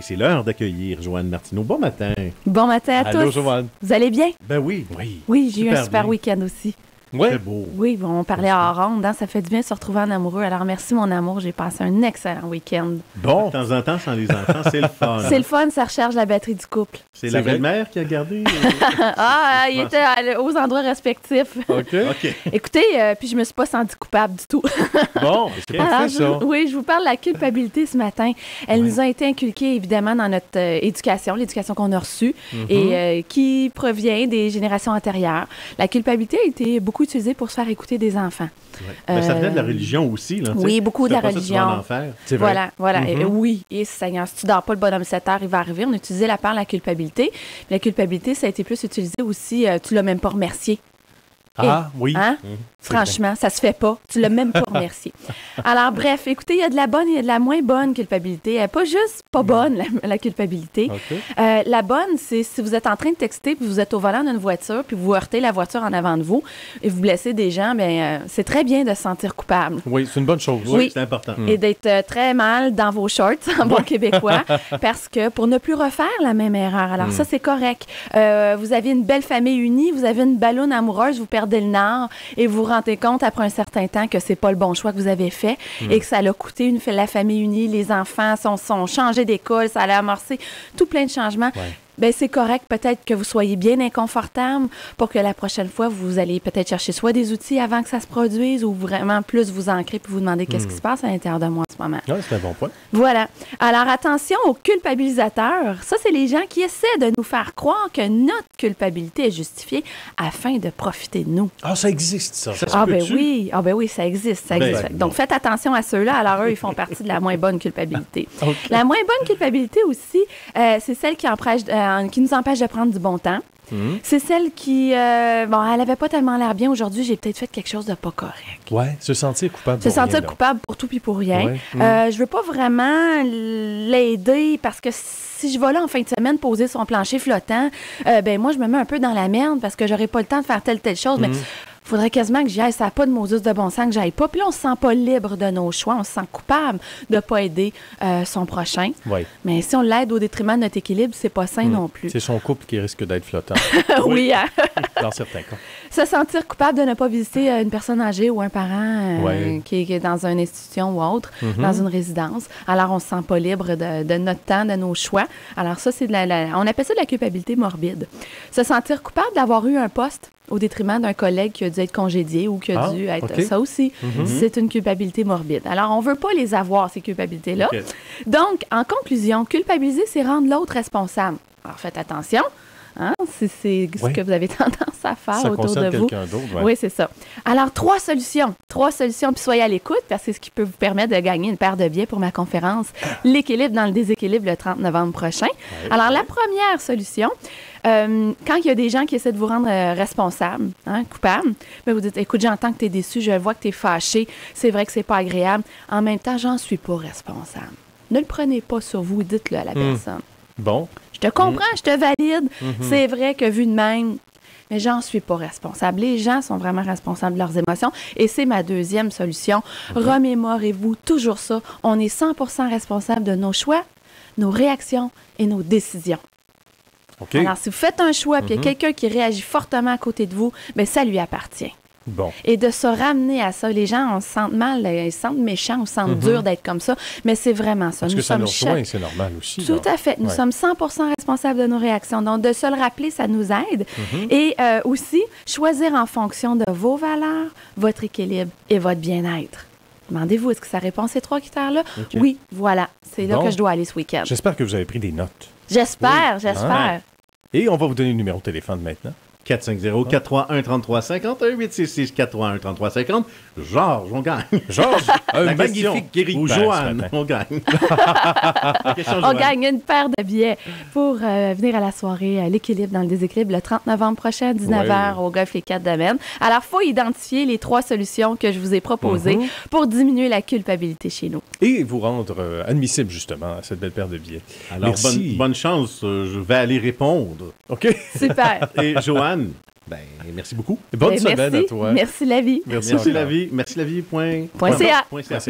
C'est l'heure d'accueillir Joanne Martineau. Bon matin. Bon matin à tous. Allô, Joanne. Vous allez bien? Ben oui. Oui, j'ai eu un super bien. week-end aussi. Ouais. Très beau. Oui, on parlait en ronde, hein, ça fait du bien de se retrouver en amoureux. Alors merci mon amour, j'ai passé un excellent week-end. Bon. De temps en temps, sans les enfants, c'est le fun. C'est le fun, ça recharge la batterie du couple. C'est la vrai. belle-mère qui a gardé. Il était aux endroits respectifs. OK. OK. Écoutez, puis je me suis pas sentie coupable du tout. Bon, c'est parfait, ça. Oui, je vous parle de la culpabilité ce matin. Elle nous a été inculquée évidemment dans notre éducation, l'éducation qu'on a reçue et qui provient des générations antérieures. La culpabilité a été beaucoup utilisée pour se faire écouter des enfants. Ben, ça venait de la religion aussi. Là, oui, beaucoup de la pas ça, tu vas en religion. enfer. C'est vrai. Voilà. Oui, et Seigneur, si tu dors pas le bonhomme 7 heures, il va arriver. On utilisait la part de la culpabilité. Mais la culpabilité, ça a été plus utilisé aussi, tu l'as même pas remercié. Ah, oui. Hein? Franchement, ça se fait pas. Tu l'as même pas remercié. Alors, bref, écoutez, il y a de la bonne et il y a de la moins bonne culpabilité. Elle n'est pas juste pas bonne, la culpabilité. OK. La bonne, c'est si vous êtes en train de texter puis vous êtes au volant d'une voiture puis vous heurtez la voiture en avant de vous et vous blessez des gens, bien, c'est très bien de se sentir coupable. Oui, c'est une bonne chose. Oui. C'est important. Et d'être très mal dans vos shorts, en bon québécois, parce que pour ne plus refaire la même erreur. Alors ça, c'est correct. Vous avez une belle famille unie, vous avez une balloune amoureuse, vous perdez le nord et vous vous rendez compte après un certain temps que c'est pas le bon choix que vous avez fait et que ça l'a coûté la famille unie, les enfants sont changés d'école, ça a amorcé tout plein de changements. Ouais. Ben c'est correct peut-être que vous soyez bien inconfortable pour que la prochaine fois, vous allez peut-être chercher soit des outils avant que ça se produise ou vraiment plus vous ancrer puis vous demander qu'est-ce qui se passe à l'intérieur de moi en ce moment. Ouais, c'est un bon point. Voilà. Alors, attention aux culpabilisateurs. Ça, c'est les gens qui essaient de nous faire croire que notre culpabilité est justifiée afin de profiter de nous. Ah, ça existe, ça. Ça se Ah ben peut-tu? oui, ça existe. Ben, Donc, faites attention à ceux-là. Alors, eux, ils font partie de la moins bonne culpabilité. OK. La moins bonne culpabilité aussi, c'est celle qui nous empêche de prendre du bon temps. C'est celle qui, elle avait pas tellement l'air bien aujourd'hui, j'ai peut-être fait quelque chose de pas correct. Ouais, se sentir coupable. Se pour rien, sentir là. coupable pour tout puis pour rien. Ouais. Je veux pas vraiment l'aider parce que si je vais là en fin de semaine poser son plancher flottant, moi, je me mets un peu dans la merde parce que j'aurai pas le temps de faire telle chose. Mais faudrait quasiment que j'y aille. Ça n'a pas de Moses de bon sens que j'aille pas. Puis là, on se sent pas libre de nos choix. On se sent coupable de pas aider son prochain. Ouais. Mais si on l'aide au détriment de notre équilibre, c'est pas sain non plus. C'est son couple qui risque d'être flottant, Oui, hein? dans certains cas. Se sentir coupable de ne pas visiter une personne âgée ou un parent qui est dans une institution ou autre, dans une résidence. Alors, on se sent pas libre de notre temps, de nos choix. Alors ça, c'est on appelle ça de la culpabilité morbide. Se sentir coupable d'avoir eu un poste au détriment d'un collègue qui a dû être congédié ou qui a dû être... OK. Ça aussi, c'est une culpabilité morbide. Alors, on veut pas les avoir, ces culpabilités-là. OK. Donc, en conclusion, culpabiliser, c'est rendre l'autre responsable. Alors, faites attention. Hein, si c'est ce que vous avez tendance à faire Ça autour concerne de vous. quelqu'un d'autre, ouais. Oui, c'est ça. Alors, 3 solutions, puis soyez à l'écoute, parce que c'est ce qui peut vous permettre de gagner une paire de billets pour ma conférence « L'équilibre dans le déséquilibre » le 30 novembre prochain. Alors, la première solution, quand il y a des gens qui essaient de vous rendre responsable, coupable, ben vous dites « Écoute, j'entends que tu es déçu, je vois que tu es fâché, c'est vrai que c'est pas agréable. En même temps, j'en suis pas responsable. » Ne le prenez pas sur vous, dites-le à la personne. Bon. Je te comprends, je te valide. C'est vrai que vu de même, mais j'en suis pas responsable. Les gens sont vraiment responsables de leurs émotions. Et c'est ma deuxième solution. Remémorez-vous toujours ça. On est 100% responsable de nos choix, nos réactions et nos décisions. OK. Alors, si vous faites un choix puis il y a quelqu'un qui réagit fortement à côté de vous, bien, ça lui appartient. Bon. Et de se ramener à ça. Les gens, on se sent mal, ils se sentent méchants, on se sent dur d'être comme ça, mais c'est vraiment ça. Parce Nous que ça nous sommes rejoint, c'est normal aussi. Tout là. à fait. Nous Ouais. sommes 100% responsables de nos réactions. Donc, de se le rappeler, ça nous aide. Et aussi, choisir en fonction de vos valeurs, votre équilibre et votre bien-être. Demandez-vous, est-ce que ça répond à ces 3 critères-là? OK. Oui, voilà. C'est là Bon. que je dois aller ce week-end. J'espère que vous avez pris des notes. J'espère. Et on va vous donner le numéro de téléphone maintenant. 450-431-3350, 866-431-3350. Georges, on gagne. Georges, un La question, magnifique guéri ou Joanne, on gagne. La question, On Joanne. gagne une paire de billets pour venir à la soirée L'équilibre dans le déséquilibre le 30 novembre prochain à 19h au Golf Les 4 Domaines. Alors, il faut identifier les 3 solutions que je vous ai proposées pour diminuer la culpabilité chez nous. Et vous rendre admissible, justement, à cette belle paire de billets. Alors, Merci. bonne chance, je vais aller répondre. OK. Super. Et Joanne, merci beaucoup. Bonne Ben, semaine merci. à toi. Merci la vie. Merci Merci encore. la vie. Merci la vie. Point .ca. .ca.